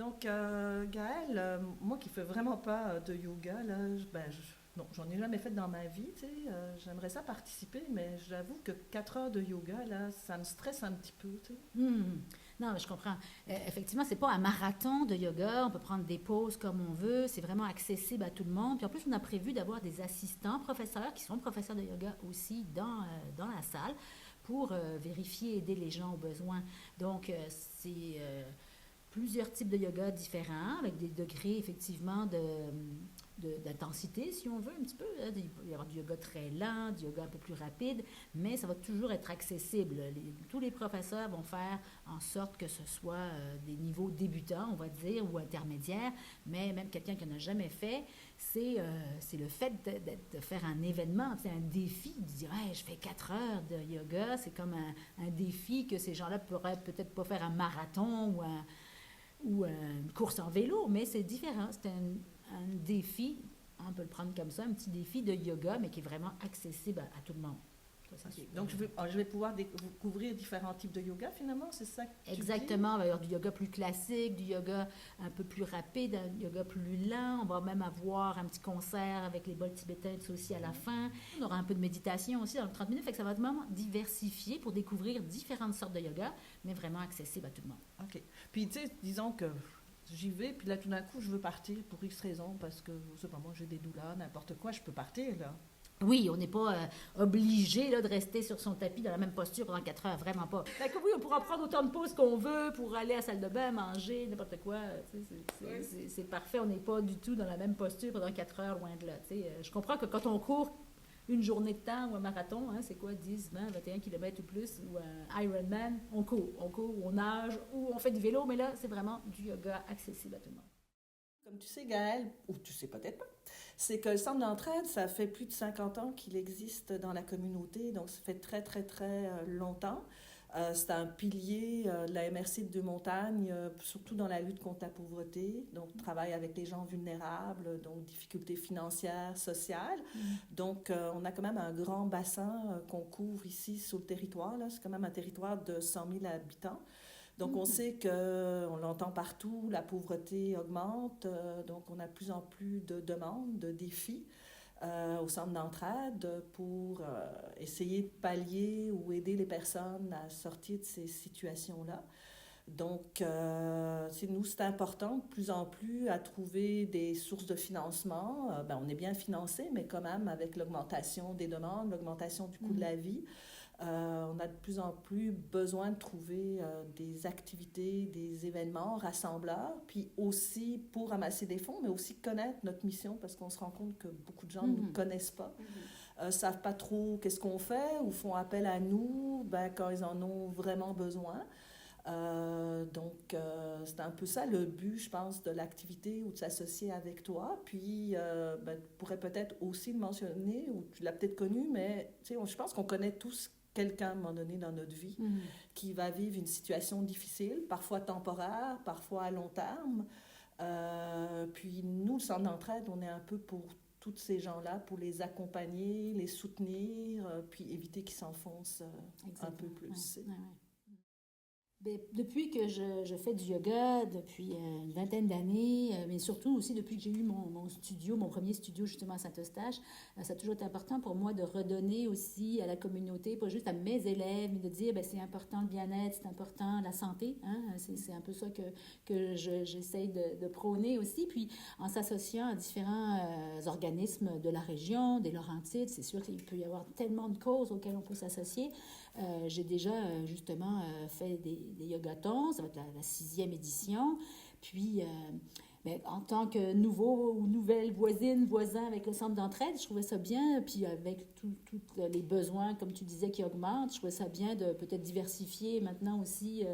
Donc, Gaëlle, moi qui fais vraiment pas de yoga, là, non, j'en ai jamais fait dans ma vie, tu sais. J'aimerais ça participer, mais j'avoue que 4 heures de yoga, là, ça me stresse un petit peu, tu sais. Hmm. Non, mais je comprends. Effectivement, c'est pas un marathon de yoga. On peut prendre des pauses comme on veut. C'est vraiment accessible à tout le monde. Puis en plus, on a prévu d'avoir des assistants professeurs qui sont professeurs de yoga aussi dans la salle pour vérifier, aider les gens au besoin. Donc, c'est plusieurs types de yoga différents, avec des degrés effectivement d'intensité, si on veut, un petit peu. Il peut y avoir du yoga très lent, du yoga un peu plus rapide, mais ça va toujours être accessible. Tous les professeurs vont faire en sorte que ce soit des niveaux débutants, on va dire, ou intermédiaires, mais même quelqu'un qui n'en a jamais fait, c'est le fait de faire un événement, un défi, de dire hey, je fais 4 heures de yoga, c'est comme un défi que ces gens-là pourraient peut-être pas faire un marathon ou une course en vélo, mais c'est différent. C'est un défi, on peut le prendre comme ça, un petit défi de yoga, mais qui est vraiment accessible à tout le monde. Ça, c'est Ok. super Donc, bien. je vais pouvoir couvrir différents types de yoga, finalement, c'est ça que tu dis? Exactement, il va y avoir du yoga plus classique, du yoga un peu plus rapide, un yoga plus lent. On va même avoir un petit concert avec les bols tibétains aussi à la fin. On aura un peu de méditation aussi dans les 30 minutes, fait que ça va être vraiment diversifié pour découvrir différentes sortes de yoga, mais vraiment accessible à tout le monde. Ok. Puis, tu sais, disons que j'y vais, puis là, tout d'un coup, je veux partir pour X raison, parce que, je sais pas, moi, j'ai des douleurs, n'importe quoi, je peux partir, là. Oui, on n'est pas obligé là, de rester sur son tapis dans la même posture pendant 4 heures, vraiment pas. Fait que oui, on pourra prendre autant de pauses qu'on veut pour aller à la salle de bain, manger, n'importe quoi. C'est parfait, on n'est pas du tout dans la même posture pendant 4 heures, loin de là. Je comprends que quand on court une journée de temps ou un marathon, hein, c'est quoi, 10, 20, 21 km ou plus, ou un Ironman, on court, ou on nage, ou on fait du vélo, mais là, c'est vraiment du yoga accessible à tout le monde. Comme tu sais, Gaël, ou tu sais peut-être pas, c'est que le centre d'entraide, ça fait plus de 50 ans qu'il existe dans la communauté, donc ça fait très, très, très longtemps. C'est un pilier de la MRC de Deux-Montagnes, surtout dans la lutte contre la pauvreté, donc travaille avec les gens vulnérables, donc difficultés financières, sociales. Mm. Donc on a quand même un grand bassin qu'on couvre ici sur le territoire, là. C'est quand même un territoire de 100 000 habitants. Donc, on Mm. sait que, on l'entend partout, la pauvreté augmente, donc on a de plus en plus de demandes, de défis au centre d'entraide pour essayer de pallier ou aider les personnes à sortir de ces situations-là. Donc, nous, c'est important de plus en plus à trouver des sources de financement. On est bien financé, mais quand même, avec l'augmentation des demandes, l'augmentation du coût de Mm. la vie, on a de plus en plus besoin de trouver des activités, des événements rassembleurs, puis aussi pour ramasser des fonds, mais aussi connaître notre mission, parce qu'on se rend compte que beaucoup de gens ne nous Mm. connaissent pas, savent pas trop qu'est-ce qu'on fait, ou font appel à nous quand ils en ont vraiment besoin. C'est un peu ça le but, je pense, de l'activité ou de s'associer avec toi. Puis, tu pourrais peut-être aussi le mentionner, ou tu l'as peut-être connu, mais je pense qu'on connaît tous quelqu'un à un moment donné dans notre vie Mm. qui va vivre une situation difficile, parfois temporaire, parfois à long terme. Puis nous, le centre d'entraide, on est un peu pour tous ces gens-là, pour les accompagner, les soutenir, puis éviter qu'ils s'enfoncent un peu Exactement. Ouais, plus. ouais, ouais. Ben, depuis que je fais du yoga, depuis une vingtaine d'années, mais surtout aussi depuis que j'ai eu mon studio, mon premier studio justement à Saint-Eustache, ça a toujours été important pour moi de redonner aussi à la communauté, pas juste à mes élèves, mais de dire ben, c'est important le bien-être, c'est important la santé. Hein, c'est un peu ça j'essaye de prôner aussi. Puis en s'associant à différents organismes de la région, des Laurentides, c'est sûr qu'il peut y avoir tellement de causes auxquelles on peut s'associer. J'ai déjà justement fait des yogatons, ça va être la 6e édition. Puis, ben, en tant que nouveau ou nouvelle voisine, voisin avec le centre d'entraide, je trouvais ça bien. Puis avec tous les besoins, comme tu disais, qui augmentent, je trouvais ça bien de peut-être diversifier maintenant aussi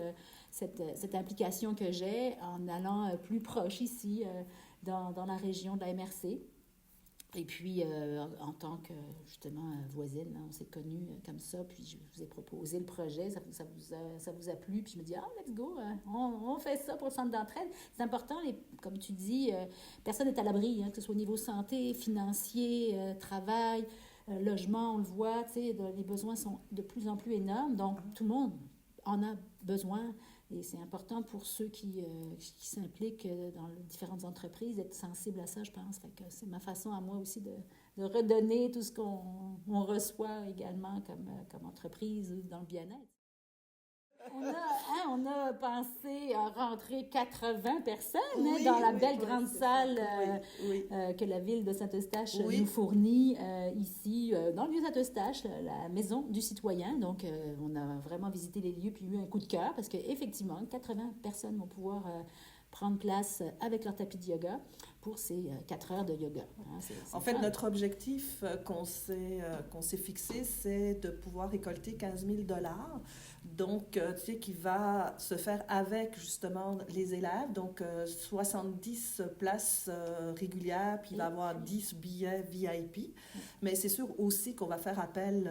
cette implication que j'ai en allant plus proche ici dans la région de la MRC. Et puis, en tant que, justement, voisine, hein, on s'est connus comme ça, puis je vous ai proposé le projet, ça vous a plu, puis je me dis, ah, let's go, on fait ça pour le centre d'entraide. C'est important, comme tu dis, personne n'est à l'abri, hein, que ce soit au niveau santé, financier, travail, logement, on le voit, tu sais, les besoins sont de plus en plus énormes, donc tout le monde en a besoin Et c'est important pour ceux qui s'impliquent dans les différentes entreprises d'être sensibles à ça, je pense. Fait que c'est ma façon à moi aussi de redonner tout ce qu'on reçoit également comme entreprise dans le bien-être. On a pensé à rentrer 80 personnes dans la belle grande salle que la ville de Saint-Eustache nous fournit ici, dans le Vieux-Saint-Eustache, la maison du citoyen. Donc, on a vraiment visité les lieux puis eu un coup de cœur parce qu'effectivement, 80 personnes vont pouvoir prendre place avec leur tapis de yoga pour ces 4 heures de yoga. Hein, en fait, notre objectif qu'on s'est fixé, c'est de pouvoir récolter 15 000 $. Donc, tu sais, qui va se faire avec, justement, les élèves. Donc, 70 places régulières, puis il va y avoir 10 billets VIP. Mais c'est sûr aussi qu'on va faire appel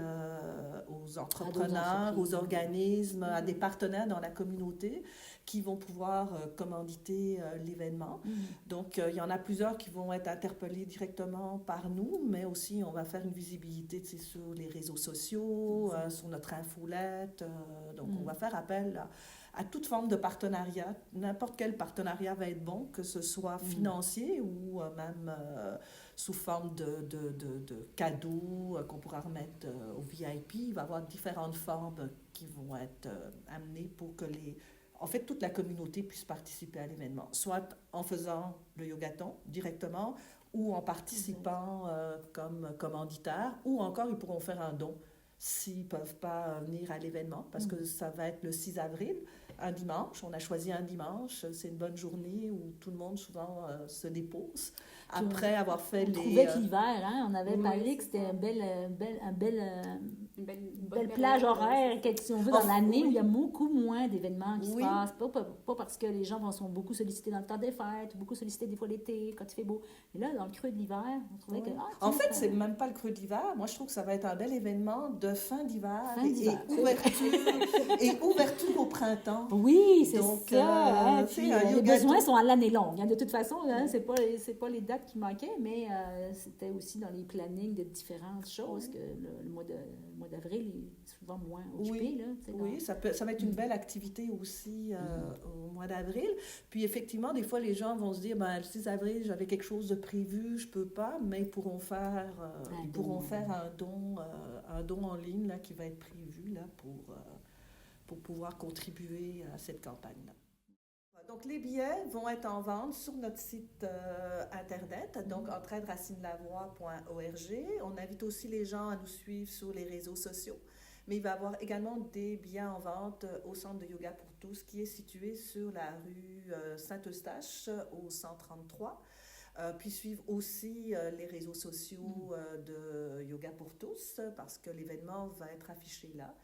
aux entrepreneurs, aux organismes, à des partenaires dans la communauté qui vont pouvoir commanditer l'événement. Donc, il y en a plusieurs qui vont être interpellés directement par nous, mais aussi on va faire une visibilité sur les réseaux sociaux, sur notre infolette. Donc, on va faire appel à toute forme de partenariat. N'importe quel partenariat va être bon, que ce soit financier ou même sous forme de cadeaux qu'on pourra remettre au VIP. Il va y avoir différentes formes qui vont être amenées pour que toute la communauté puisse participer à l'événement, soit en faisant le yogathon directement ou en participant comme commanditaire, ou encore ils pourront faire un don s'ils ne peuvent pas venir à l'événement, parce que ça va être le 6 avril, un dimanche. On a choisi un dimanche, c'est une bonne journée où tout le monde souvent se dépose. Après avoir fait on trouvait que l'hiver, on avait parlé que c'était une belle plage horaire, si on veut, dans l'année où il y a beaucoup moins d'événements qui se passent. Pas parce que les gens sont beaucoup sollicités dans le temps des fêtes, beaucoup sollicités des fois l'été, quand il fait beau. Mais là, dans le creux de l'hiver, on trouvait que... en fait, c'est même pas le creux de l'hiver. Moi, je trouve que ça va être un bel événement de fin d'hiver, et ouverture au printemps. Oui, c'est ça. Les besoins sont à l'année longue. De toute façon, c'est pas les dates qui manquaient, mais c'était aussi dans les plannings de différentes choses que le mois d'avril est souvent moins occupé. Ça va être une belle activité aussi au mois d'avril. Puis effectivement, des fois, les gens vont se dire, le 6 avril, j'avais quelque chose de prévu, je peux pas, mais ils pourront faire un don en ligne là, qui va être prévu là, pour pouvoir contribuer à cette campagne-là. Donc, les billets vont être en vente sur notre site Internet, donc entraideracine-lavoie.org. On invite aussi les gens à nous suivre sur les réseaux sociaux. Mais il va y avoir également des billets en vente au Centre de yoga pour tous, qui est situé sur la rue Saint-Eustache, au 133. Puis suivre aussi les réseaux sociaux de Yoga pour tous, parce que l'événement va être affiché là.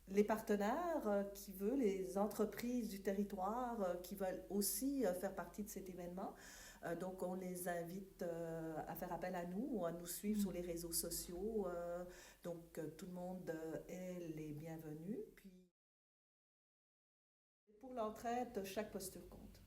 Les partenaires qui veulent, les entreprises du territoire qui veulent aussi faire partie de cet événement. Donc, on les invite à faire appel à nous ou à nous suivre sur les réseaux sociaux. Donc, tout le monde est les bienvenus. Puis, pour l'entraide, chaque posture compte.